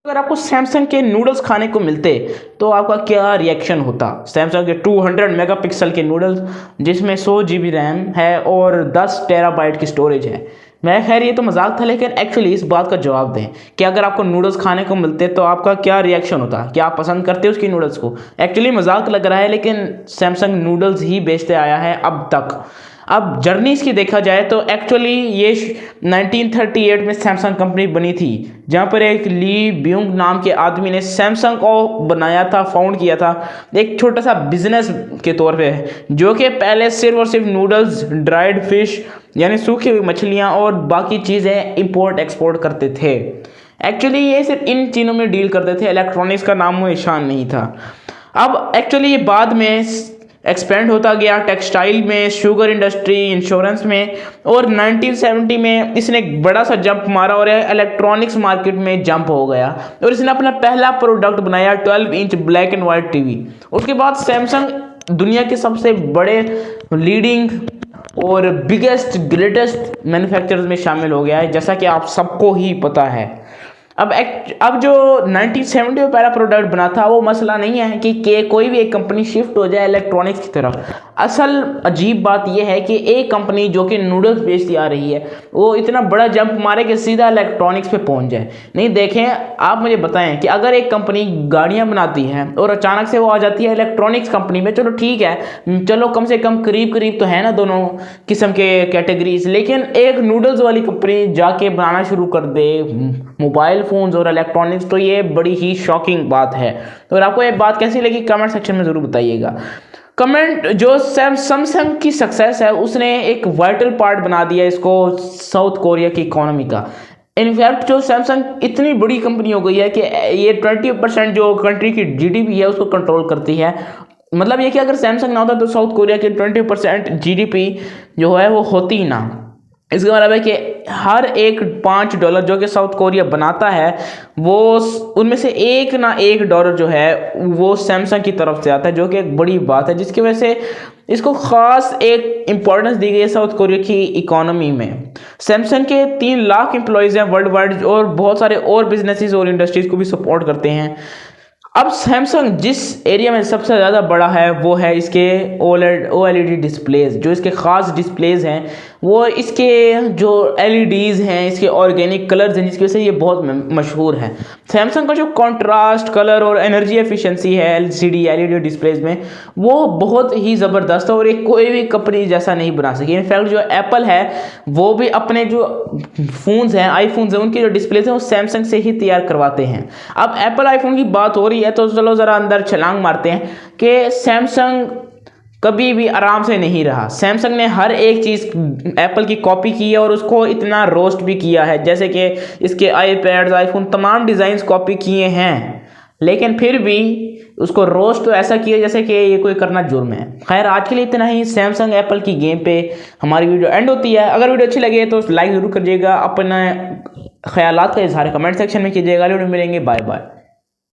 अगर आपको सैमसंग के नूडल्स खाने को मिलते तो आपका क्या रिएक्शन होता। सैमसंग के 200 मेगापिक्सल के नूडल्स जिसमें 100 GB रैम है और 10 टेराबाइट की स्टोरेज है। मैं खैर ये तो मजाक था, लेकिन एक्चुअली इस बात का जवाब दें कि अगर आपको नूडल्स खाने को मिलते तो आपका क्या रिएक्शन होता, क्या आप पसंद करते उसकी नूडल्स को। एक्चुअली मजाक लग रहा है, लेकिन सैमसंग नूडल्स ही बेचते आया है अब तक। अब जर्नी इसकी देखा जाए तो एक्चुअली ये 1938 में सैमसंग कंपनी बनी थी, जहाँ पर एक ली ब्यूंग नाम के आदमी ने सैमसंग को बनाया था, फाउंड किया था एक छोटा सा बिजनेस के तौर पे, जो कि पहले सिर्फ और सिर्फ नूडल्स, ड्राइड फिश यानी सूखी हुई मछलियाँ और बाकी चीज़ें इंपोर्ट एक्सपोर्ट करते थे। एक्चुअली ये सिर्फ इन चीज़ों में डील करते थे, इलेक्ट्रॉनिक्स का नामो निशान नहीं था। अब एक्चुअली ये बाद में एक्सपेंड होता गया टेक्सटाइल में, शुगर इंडस्ट्री, इंश्योरेंस में, और 1970 में इसने एक बड़ा सा जंप मारा और इलेक्ट्रॉनिक्स मार्केट में जंप हो गया और इसने अपना पहला प्रोडक्ट बनाया 12 inch black and white TV. उसके बाद सैमसंग दुनिया के सबसे बड़े लीडिंग और बिगेस्ट ग्रेटेस्ट मैन्युफैक्चरर्स में शामिल हो गया है, जैसा कि आप सबको ही पता है। अब जो 1970 में पहला प्रोडक्ट बना था वो मसला नहीं है कि कोई भी एक कंपनी शिफ्ट हो जाए इलेक्ट्रॉनिक्स की तरफ। असल अजीब बात यह है कि एक कंपनी जो कि नूडल्स बेचती आ रही है वो इतना बड़ा जंप मारे कि सीधा इलेक्ट्रॉनिक्स पे पहुंच जाए। नहीं, देखें, आप मुझे बताएं कि अगर एक कंपनी गाड़ियां बनाती है और अचानक से वो आ जाती है इलेक्ट्रॉनिक्स कंपनी में, चलो ठीक है, चलो कम से कम करीब करीब तो है ना दोनों किस्म के कैटेगरीज, लेकिन एक नूडल्स वाली कंपनी जाके बनाना शुरू कर दे मोबाइल फोन्स और इलेक्ट्रॉनिक्स, तो ये बड़ी ही शॉकिंग बात है। तो अगर आपको ये बात कैसी लगी कमेंट सेक्शन में ज़रूर बताइएगा। कमेंट जो सैमसंग की सक्सेस है उसने एक वाइटल पार्ट बना दिया इसको साउथ कोरिया की इकोनॉमी का। इनफैक्ट जो सैमसंग इतनी बड़ी कंपनी हो गई है कि ये 20% जो कंट्री की जीडीपी है उसको कंट्रोल करती है। मतलब ये कि अगर सैमसंग ना होता तो साउथ कोरिया की 20% जीडीपी जो है वो होती ही ना। इसका मतलब है कि हर एक $5 जो कि साउथ कोरिया बनाता है वो उनमें से $1 जो है वो सैमसंग की तरफ से आता है, जो कि एक बड़ी बात है, जिसकी वजह से इसको ख़ास एक इम्पोर्टेंस दी गई है साउथ कोरिया की इकोनॉमी में। सैमसंग के 3 लाख एम्प्लॉयज़ हैं वर्ल्ड वाइड और बहुत सारे और बिजनेसेस और इंडस्ट्रीज़ को भी सपोर्ट करते हैं। अब सैमसंग जिस एरिया में सबसे ज़्यादा बड़ा है वो है इसके OLED डिस्प्लेज। जो इसके ख़ास डिस्प्लेज हैं वो इसके जो LEDs हैं, इसके ऑर्गेनिक कलर्स हैं, जिसकी वजह से ये बहुत मशहूर है। सैमसंग का जो कॉन्ट्रास्ट कलर और एनर्जी एफिशिएंसी है LCD LED डिस्प्लेज में वो बहुत ही ज़बरदस्त है और एक कोई भी कंपनी जैसा नहीं बना सकी। इनफैक्ट जो एप्पल है वो भी अपने जो फ़ोन्स हैं, आईफोन्स हैं, उनकी जो डिस्प्लेज हैं वो सैमसंग से ही तैयार करवाते हैं। अब एप्पल आईफोन की बात हो रही है तो चलो ज़रा अंदर छलांग मारते हैं कि सैमसंग कभी भी आराम से नहीं रहा। सैमसंग ने हर एक चीज़ एप्पल की कॉपी की है और उसको इतना रोस्ट भी किया है, जैसे कि इसके आईपैड्स, आईफोन, तमाम डिज़ाइंस कॉपी किए हैं, लेकिन फिर भी उसको रोस्ट तो ऐसा किया जैसे कि ये कोई करना जुर्म है। खैर आज के लिए इतना ही। सैमसंग एप्पल की गेम पे हमारी वीडियो एंड होती है। अगर वीडियो अच्छी लगे तो लाइक ज़रूर करिएगा, अपने ख्यालात का इजहार कमेंट सेक्शन में कीजिएगा। वीडियो मिलेंगे, बाय बाय।